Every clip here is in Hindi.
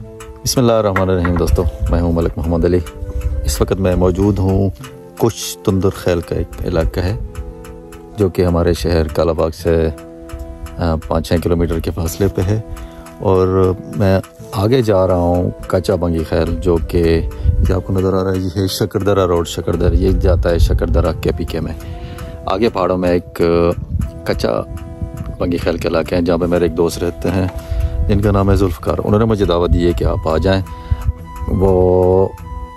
बिस्मिल्लाहिर्रहमानिर्रहीम दोस्तों, मैं हूं मलिक मोहम्मद अली। इस वक्त मैं मौजूद हूं कुछ तुंदर खैल का एक इलाका है जो कि हमारे शहर कालाबाग से 5-6 किलोमीटर के फासले पे है। और मैं आगे जा रहा हूं कच्चा बंगी खैल, जो कि आपको नज़र आ रहा है, ये शकरदरा रोड, शकरदरा ये जाता है शकरदरा KPK में। आगे पहाड़ों में एक कच्चा बंगी खैल के इलाके हैं जहाँ पे मेरे एक दोस्त रहते हैं जिनका नाम है जुल्फ़कार। उन्होंने मुझे दावत दी है कि आप आ जाएं। वो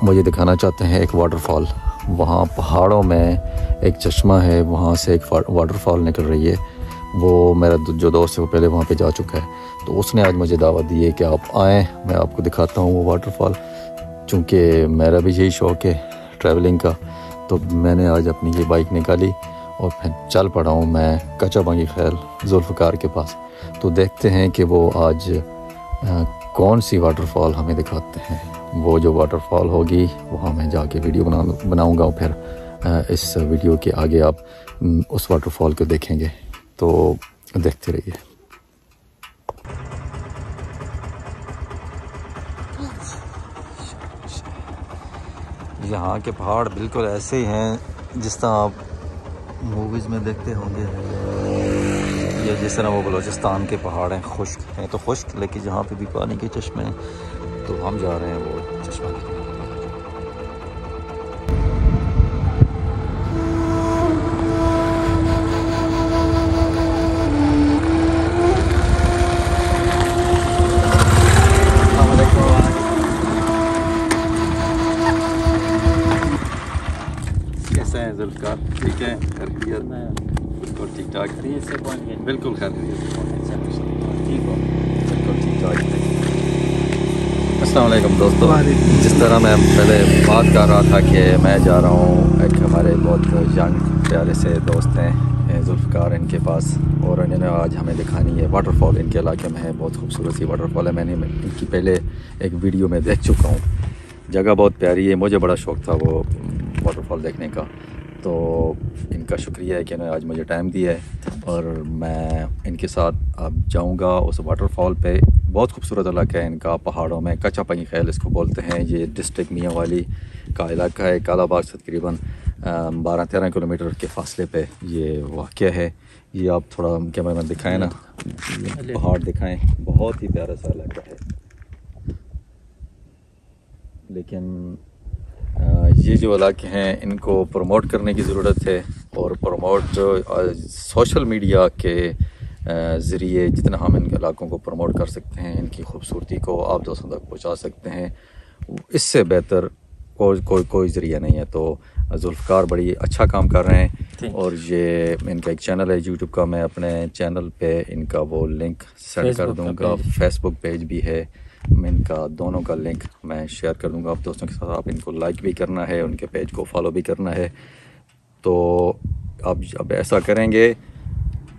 मुझे दिखाना चाहते हैं एक वाटरफॉल। वहाँ पहाड़ों में एक चश्मा है, वहाँ से एक वाटरफॉल निकल रही है। वो मेरा जो दोस्त है वो पहले वहाँ पे जा चुका है, तो उसने आज मुझे दावत दी है कि आप आएँ, मैं आपको दिखाता हूँ वो वाटरफॉल। चूँकि मेरा भी यही शौक़ है ट्रैवलिंग का, तो मैंने आज अपनी ये बाइक निकाली और फिर चल पड़ा हूँ मैं कच्चा बंगी खैल जुल्फ़कार के पास। तो देखते हैं कि वो आज कौन सी वाटरफॉल हमें दिखाते हैं। वो जो वाटरफॉल होगी वहाँ मैं जाके वीडियो बनाऊँगा। फिर इस वीडियो के आगे आप उस वाटरफॉल को देखेंगे, तो देखते रहिए। यहाँ के पहाड़ बिल्कुल ऐसे ही हैं जिस तरह आप मूवीज़ में देखते होंगे। ये जिस तरह वो बलूचिस्तान के पहाड़ हैं, खुश्क हैं तो खुश्क, लेकिन जहाँ पे भी पानी के चश्मे हैं, तो हम जा रहे हैं वो चश्मा देखने। कैसे हैं जुल्फ़कार? ठीक है, खैरियत? बिल्कुल ठीक ठाक। बिल्कुल खैरियत, ठीक हो? बिल्कुल ठीक ठाक। अस्सलाम वालेकुम दोस्तों। जिस तरह मैं पहले बात कर रहा था कि मैं जा रहा हूँ एक हमारे बहुत यंग प्यारे से दोस्त हैं जुल्फ़कार, इनके पास, और इन्होंने आज हमें दिखानी है वाटरफॉल। इनके इलाके में है, बहुत खूबसूरत सी वाटरफॉल है। मैंने इनकी पहले एक वीडियो में देख चुका हूँ। जगह बहुत प्यारी है, मुझे बड़ा शौक़ था वो वाटरफॉल देखने का। तो इनका शुक्रिया है कि इन्होंने आज मुझे टाइम दिया है और मैं इनके साथ अब जाऊंगा उस वाटरफॉल पे। बहुत खूबसूरत इलाका है इनका, पहाड़ों में कच्चा बंगी खैल इसको बोलते हैं। ये डिस्ट्रिक्ट मियांवाली का इलाका है, कालाबाग से तकरीबन 12-13 किलोमीटर के फासले पे ये वाक़या है। ये आप थोड़ा कैमरा में दिखाएँ ना, पहाड़ दिखाएँ, बहुत ही प्यारा सा इलाका है। लेकिन ये जो इलाके हैं इनको प्रमोट करने की ज़रूरत है, और प्रमोट सोशल मीडिया के ज़रिए जितना हम इन इलाकों को प्रमोट कर सकते हैं, इनकी खूबसूरती को आप दोस्तों तक पहुंचा सकते हैं, इससे बेहतर कोई ज़रिया नहीं है। तो जुल्फ़कार बड़ी अच्छा काम कर रहे हैं। और ये इनका एक चैनल है यूट्यूब का, मैं अपने चैनल पे इनका वो लिंक सेंड कर दूँगा। फेसबुक पेज भी है, मैं इनका दोनों का लिंक मैं शेयर कर दूंगा आप दोस्तों के साथ। आप इनको लाइक भी करना है, उनके पेज को फॉलो भी करना है। तो आप जब ऐसा करेंगे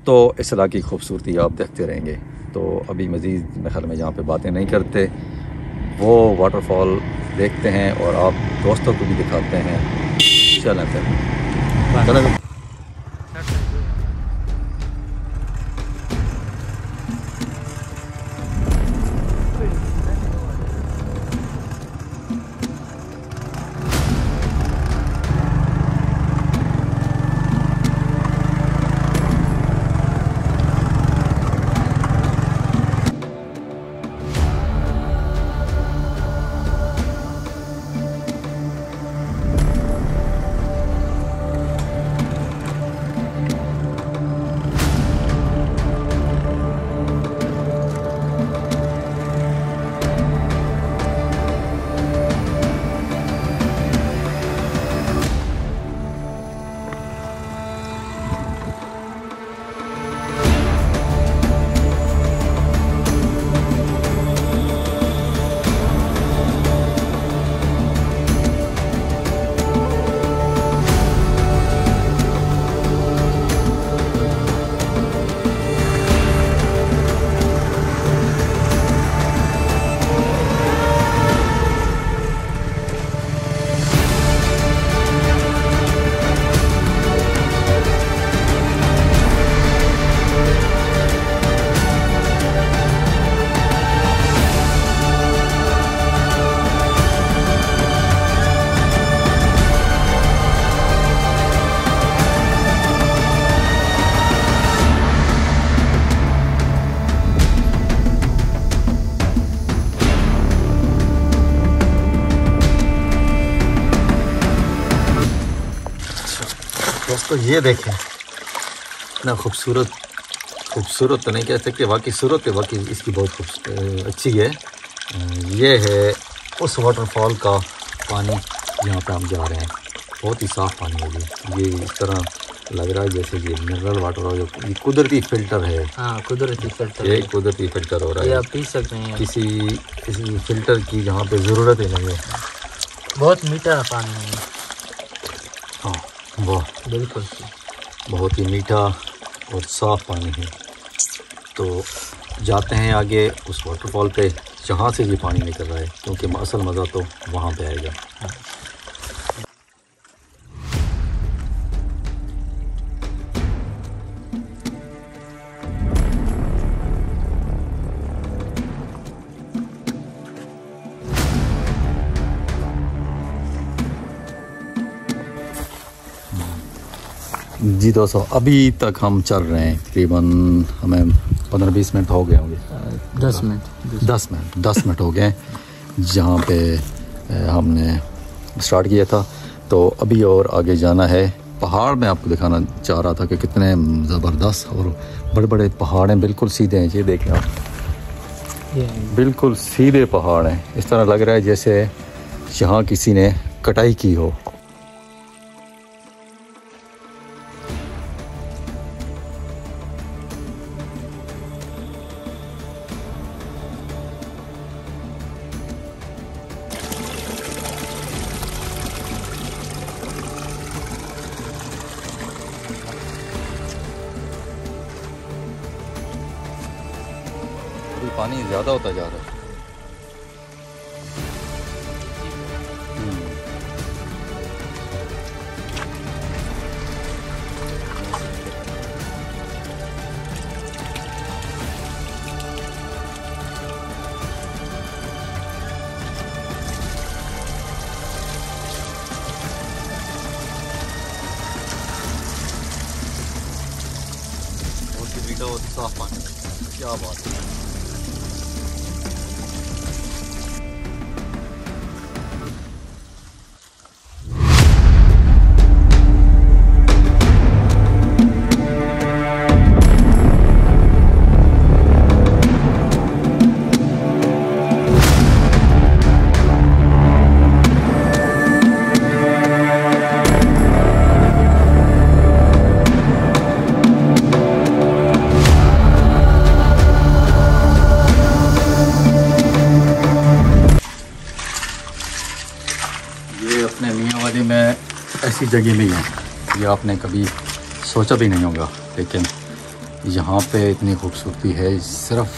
तो इस इलाके की खूबसूरती आप देखते रहेंगे। तो अभी मज़ीद मेरे ख्याल में यहाँ पे बातें नहीं करते, वो वाटरफॉल देखते हैं और आप दोस्तों को भी दिखाते हैं। चलें फिर। दोस्तों ये देखें, इतना खूबसूरत तो नहीं कह सकते, बाकी सूरत है, बाकी इसकी बहुत अच्छी है। ये है उस वाटरफॉल का पानी जहाँ पे हम जा रहे हैं। बहुत ही साफ़ पानी है ये इस तरह लग रहा है जैसे कि मिनरल वाटर हो, जो ये कुदरती फ़िल्टर है। हाँ, कुदरती फ़िल्टर, ये कुदरती फ़िल्टर हो रहा है, आप पी सकते हैं। किसी फ़िल्टर की जहाँ पे ज़रूरत ही नहीं है। बहुत मीठा पानी है। हाँ, वाह, बिल्कुल बहुत ही मीठा और साफ़ पानी है। तो जाते हैं आगे उस वाटरफॉल पे जहाँ से ये पानी निकल रहा है, क्योंकि असल मज़ा तो वहाँ पे आएगा। जी दोस्तों, अभी तक हम चल रहे हैं, तकरीबन हमें 15-20 मिनट हो गए होंगे। 10 मिनट हो गए जहाँ पे हमने स्टार्ट किया था। तो अभी और आगे जाना है। पहाड़ मैं आपको दिखाना चाह रहा था कि कितने ज़बरदस्त और बड़े बड़े पहाड़ हैं, बिल्कुल सीधे हैं। ये देखें आप, बिल्कुल सीधे पहाड़ हैं। इस तरह लग रहा है जैसे यहाँ किसी ने कटाई की हो। पानी ज़्यादा होता जा रहा है। बहुत ही मीठा और साफ पानी, क्या बात है। अपने मियांवाली में ऐसी जगह नहीं है, ये आपने कभी सोचा भी नहीं होगा, लेकिन यहाँ पे इतनी खूबसूरती है। सिर्फ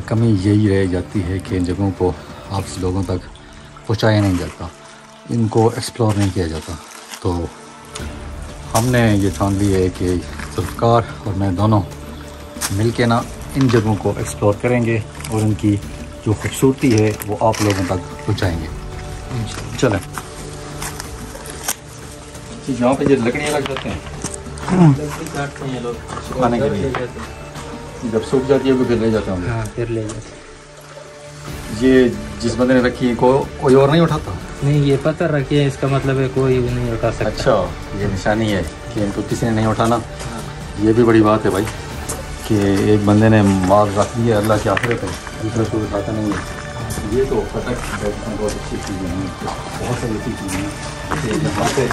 कमी यही रह जाती है कि इन जगहों को आप लोगों तक पहुँचाया नहीं जाता, इनको एक्सप्लोर नहीं किया जाता। तो हमने ये ठान ली है कि जुल्फ़कार और मैं दोनों मिल के ना इन जगहों को एक्सप्लोर करेंगे और उनकी जो खूबसूरती है वो आप लोगों तक पहुँचाएँगे। चलें। यहाँ पे जो लकड़ियाँ लग जाते हैं, काटते हैं लोग सुखाने के लिए, जब सूख जाती है वो फिर ले जाते हैं। हाँ, फिर ले जाते। ये जिस बंदे ने रखी है कोई और नहीं उठाता? नहीं, ये पत्थर रखी है, इसका मतलब है कोई भी नहीं उठा सकता। अच्छा, ये निशानी है कि इनको किसी ने नहीं उठाना। ये भी बड़ी बात है भाई कि एक बंदे ने माल रख दिया अल्लाह के आखिरत है, दूसरा कोई उठाता नहीं है। ये तो पता बहुत अच्छी चीज़ें हैं, बहुत सारी अच्छी चीज़ें हैं। यहाँ पे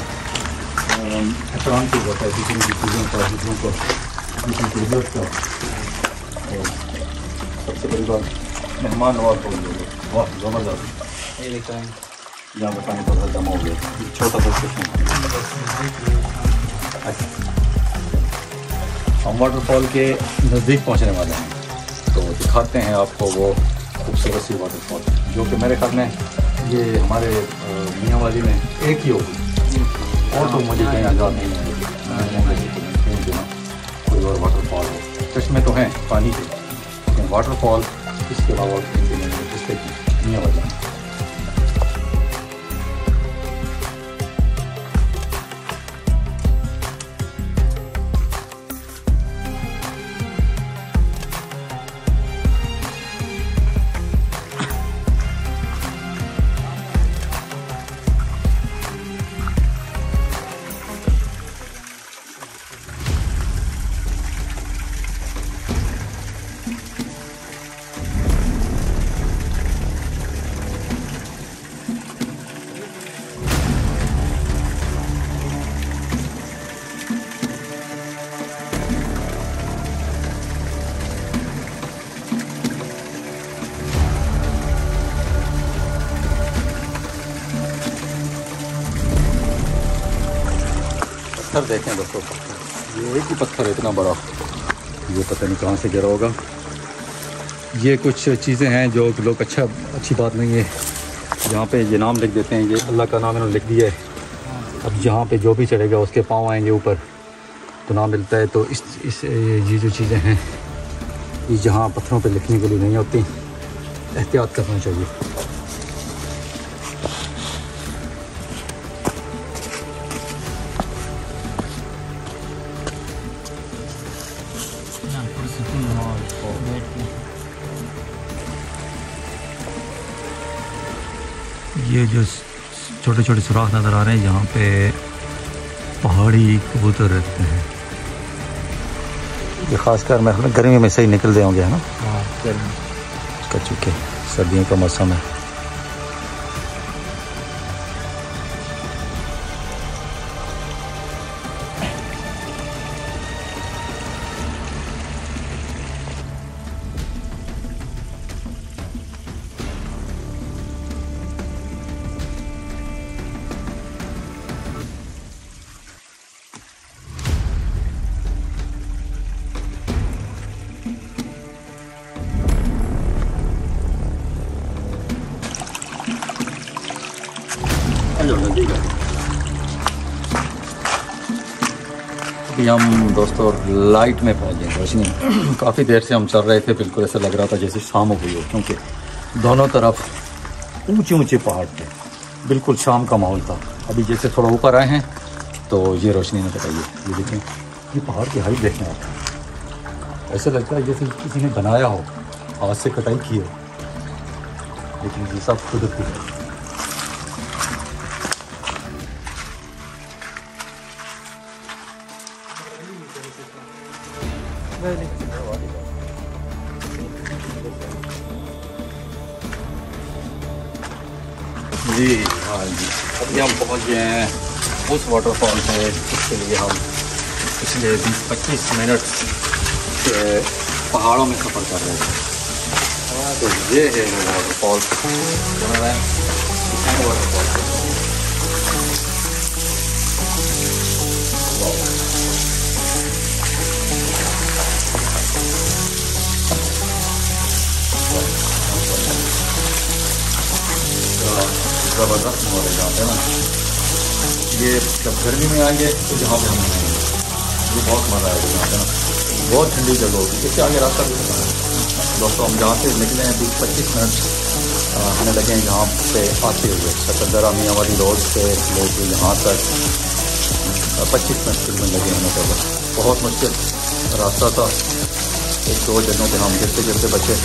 एहतराम की होता है दूसरों की चीज़ों का, दूसरों को दूसरों की इज्जत का। और सबसे बड़ी बात मेहमान नवाज हो गए, बहुत ज़बरदस्त। ये देखा है यहाँ पर पानी थोड़ा जमा हो गया, छोटा सा सेक्शन। हम वाटरफॉल के नज़दीक पहुँचने वाले हैं, तो दिखाते हैं आपको वो खूबसूरत सी वाटरफॉल, जो कि मेरे ख्याल में ये हमारे मियांवाली में एक ही होगी, और तो मुझे कहीं याद नहीं है कोई और वाटरफॉल हो। चश्मे तो हैं पानी के, लेकिन वाटरफॉल इसके अलावा जिससे मियांवाली। पत्थर देखें दोस्तों, पत्थर, ये एक ही पत्थर है इतना बड़ा, ये पता नहीं कहाँ से गिरा होगा। ये कुछ चीज़ें हैं जो लोग अच्छी बात नहीं है, यहाँ पे ये नाम लिख देते हैं, ये अल्लाह का नाम इन्होंने लिख दिया है। अब यहाँ पे जो भी चढ़ेगा उसके पाँव आएंगे ऊपर तो नाम मिलता है। तो इस ये जो चीज़ें हैं ये जहाँ पत्थरों पे लिखने के लिए नहीं होती, एहतियात करना चाहिए। ये जो छोटे छोटे सुराख नज़र आ रहे हैं, यहाँ पे पहाड़ी कबूतर रहते हैं। ये ख़ासकर मैं गर्मी में सही निकलते होंगे, है ना? हाँ, गर्मी का चूँकि सर्दियों का मौसम है। अभी हम दोस्तों लाइट में पहुंच गए, रोशनी। काफ़ी देर से हम चल रहे थे, बिल्कुल ऐसा लग रहा था जैसे शाम हो गई हो, क्योंकि दोनों तरफ ऊंचे ऊंचे पहाड़ थे, बिल्कुल शाम का माहौल था। अभी जैसे थोड़ा ऊपर आए हैं तो ये रोशनी ने बताइए, ये देखें, ये पहाड़ की हाइट देखने आता है, ऐसा लगता है जैसे किसी ने बनाया हो, हाथ से कटाई की हो, लेकिन ये सब कुदरती है। जी हाँ जी, अभी हम पहुँच गए हैं उस वाटरफॉल पे जिसके लिए हम पिछले 20-25 मिनट से पहाड़ों में सफ़र कर रहे थे। तो ये है वो वाटरफॉल, वाटरफॉल। ज़बरदस्त हो रहा है यहाँ पे ना, ये जब गर्मी में आएंगे तो जहाँ पे हम आएंगे ये बहुत मज़ा आएगा यहाँ पे ना, बहुत ठंडी जगह होगी। इसके आगे रास्ता भी बना है दोस्तों। हम जहाँ से निकले हैं 20-25 मिनट हमें लगे हैं यहाँ पे आते हुए, सकंदरा मियाँ वाली रोड से लेके यहाँ तक 25 मिनट में लगे हमें तक। बहुत मुश्किल रास्ता था, 1-2 जगहों पर हम गिरते गिरते बचे,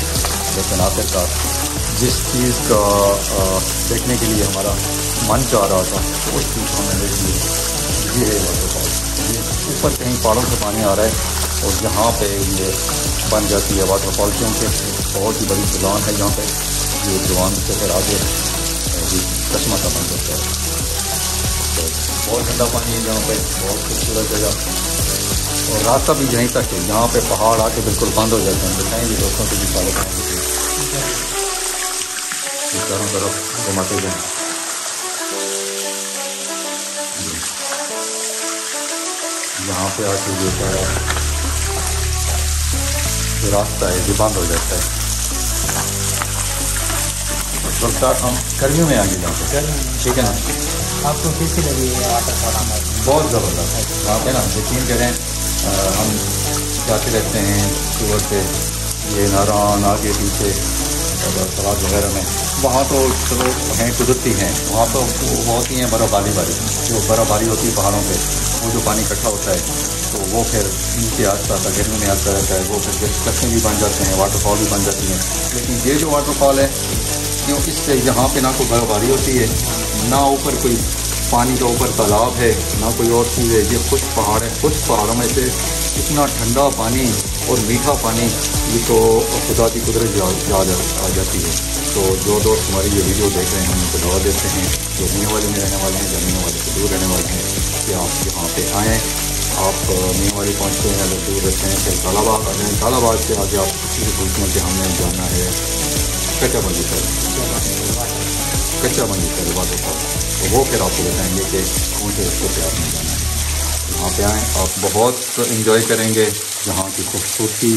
लेकिन आखिरकार जिस चीज़ का देखने के लिए हमारा मन चाह रहा था तो उस चीज़ को हमने देख लिया। ये है वाटरफॉल, ये ऊपर कहीं पहाड़ों से पानी आ रहा है और यहाँ पे ये बन जाती है वाटरफॉल, क्योंकि बहुत ही बड़ी ढलान है यहाँ पे। ये ढलान से फिर आगे चश्मा सा बन जाता है। तो बहुत ठंडा पानी है यहाँ पे, बहुत खूबसूरत जगह, और रास्ता भी यहीं तक है। यहाँ पे पहाड़ आके बिल्कुल बंद हो जाते हैं। दिखाएंगे दोस्तों को भी सारे चारों तरफ घुमाते जाएं। यहाँ पे आके ये सारा जो रास्ता है ये बंद हो जाता है। तो हम गर्मियों में आगे यहाँ पे, ठीक है ना? आपको कैसी लगी है वाटरफॉल? बहुत ज़बरदस्त यहाँ पे ना, यकीन करें हम जाते रहते हैं सुबह से, ये नारायण आगे पीछे सलाद वगैरह में, वहाँ तो चलो हैं कुदरती हैं, वहाँ तो वो होती हैं बर्फ़बारी वाली, जो बर्फ़बारी होती है पहाड़ों पे, वो जो पानी इकट्ठा होता है तो वो फिर नीचे आता है, गर्मी में आता रहता है, वो फिर कस्तें भी बन जाते हैं, वाटरफॉल भी बन जाती हैं। लेकिन ये जो वाटरफॉल है, क्यों इससे यहाँ पे ना कोई बर्फ़बारी होती है, ना ऊपर कोई पानी का ऊपर तालाब है, ना कोई और चीज़ है, ये खुश पहाड़ है। खुश पहाड़ों में से इतना ठंडा पानी और मीठा पानी, ये तो खुदा की कुदरत आ जाती है। तो जो दोस्त हमारी ये वीडियो देख रहे हैं उनको दवा देते हैं, जो मियाँ वाले में रहने वाले हैं, जमीन वाले से दूर रहने वाले हैं, कि आप यहाँ पे आएँ। आप मियाँ वाली पहुँचते हैं, अगर दूर रहते हैं फिर तालाबाग आ जाएँ। तालाबाग से आगे आप किसी से पूछना कि हमने जाना है कच्चा बंजीसर वाटरफॉल, तो वो फिर आपको बताएंगे कि कौन से रास्ते पे आपने जाना है। यहाँ पे आएँ, आप बहुत इंजॉय करेंगे। यहाँ की खूबसूरती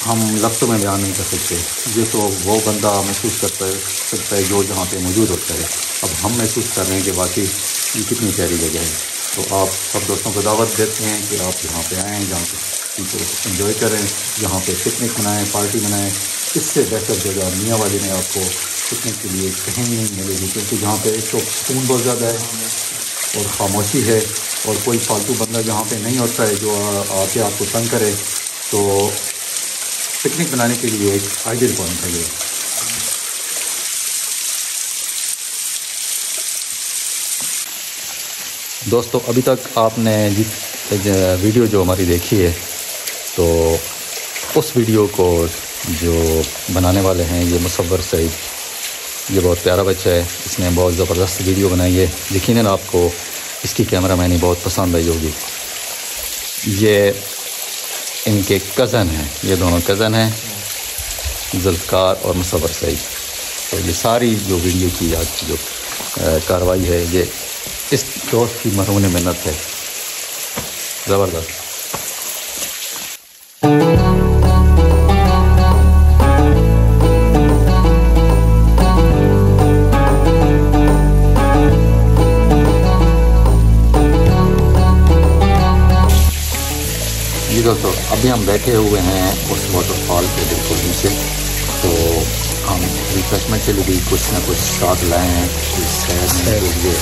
हम लफ्ज़ों में बयान नहीं कर सकते। ये तो वो बंदा महसूस करता है जो यहाँ पे मौजूद होता है। अब हम महसूस कर रहे हैं कि वाकई ये कितनी प्यारी जगह है। तो आप सब दोस्तों को दावत देते हैं कि आप यहाँ पे आएँ, यहाँ पे इंजॉय करें, यहाँ पे पिकनिक मनाएं, पार्टी मनाएं। इससे बेहतर जगह मियाँ वाली में आपको पिकनिक के लिए कहीं नहीं मिलेगी, क्योंकि यहाँ पे एक तो सुकून बहुत ज़्यादा है और ख़ामोशी है और कोई फालतू बंदा यहाँ पे नहीं होता है जो आके आपको तंग करे। तो पिकनिक बनाने के लिए एक आइडियल पॉइंट है ये। दोस्तों, अभी तक आपने वीडियो जो हमारी देखी है, तो उस वीडियो को जो बनाने वाले हैं ये मुसव्वर सईद, ये बहुत प्यारा बच्चा है, इसने बहुत ज़बरदस्त वीडियो बनाई है। यकीनन आपको इसकी कैमरामैनी बहुत पसंद आई होगी। ये इनके कज़न हैं, ये दोनों कज़न हैं, ज़ुल्फ़कार और मुसव्वर सईद। तो ये सारी जो वीडियो की आज की जो कार्रवाई है, ये इस दोस्त की मरहून मेहनत है, ज़बरदस्त। जी दोस्तों, अभी हम बैठे हुए हैं उस वाटरफॉल के बिल्कुल नीचे। तो हम रिफ्रेशमेंट के लिए भी कुछ ना कुछ साथ लाए हैं, कुछ सैर के लिए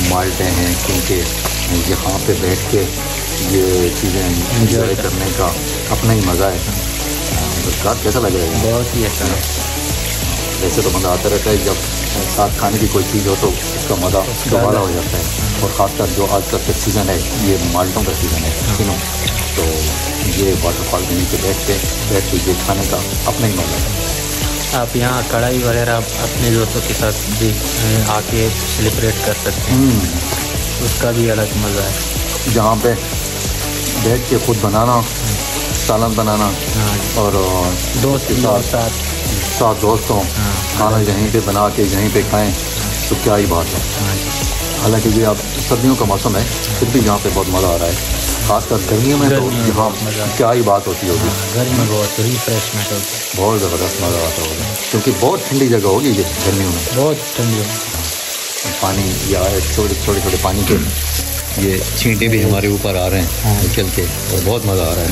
माल्टे हैं, क्योंकि यहाँ पे बैठ के ये चीज़ें एंजॉय करने का अपना ही मज़ा है। तो कैसा लग रहा है? बहुत ही अच्छा है। वैसे तो मज़ा आता रहता है, जब साथ खाने की कोई चीज़ हो तो उसका मज़ा दोबारा हो जाता है। और ख़ासकर जो आजकल का सीज़न है, ये माल्टों का सीज़न है तीनों, तो ये वाटरफॉल के नीचे बैठ के ये खाने का अपना ही मज़ा है। आप यहाँ कढ़ाई वगैरह अपने दोस्तों के साथ भी आके सेलिब्रेट कर सकते हैं, उसका भी अलग मज़ा है। जहाँ पे बैठ के खुद बनाना, सालन बनाना और दोस्त के साथ दोस्तों खाना यहीं पे बना के यहीं पे खाएं, तो क्या ही बात है। हालांकि ये अब सर्दियों का मौसम है, फिर भी यहाँ पे बहुत मज़ा आ रहा है। खासकर गर्मियों में तो यहाँ क्या ही बात होती होगी। गर्मी में बहुत रिफ्रेशमेंट होती है, बहुत ज़बरदस्त मज़ा आता होगा, क्योंकि बहुत ठंडी जगह होगी ये गर्मियों में, बहुत ठंडी। पानी या छोटे पानी के ये छींटे भी हमारे ऊपर आ रहे हैं चल के, और बहुत मज़ा आ रहा है,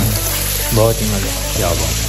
बहुत ही मज़ा। क्या बात है।